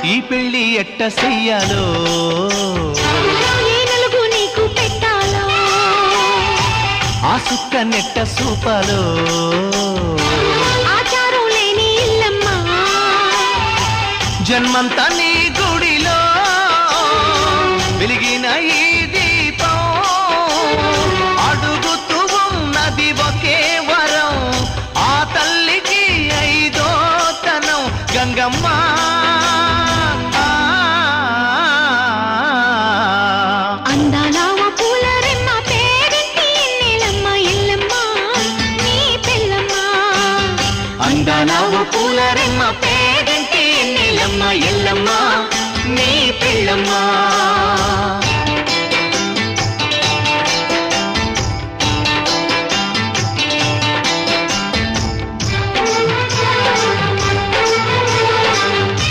ఈ పెళ్లి ఎట్ట చెయ్యాలో ఏ నలుగు నీకు పెట్టాలో ఆ సుక్క నెట్ట సూపాలో ఆచారం లేని ఇల్లమ్మా జన్మంతా నీ గుడిలో వెలిగిన ఈ దీపం అడుగుతూ ఉన్నది ఒకే వరం ఆ తల్లికి ఐదో తనం గంగమ్మ అందాల పూల రెమ్మ పేరింటి ఎన్నెలమ్మ ఎల్లమ్మ నీ పిల్లమ్మ అందాల పూల రెమ్మ పేరింటి ఎన్నెలమ్మ ఎల్లమ్మ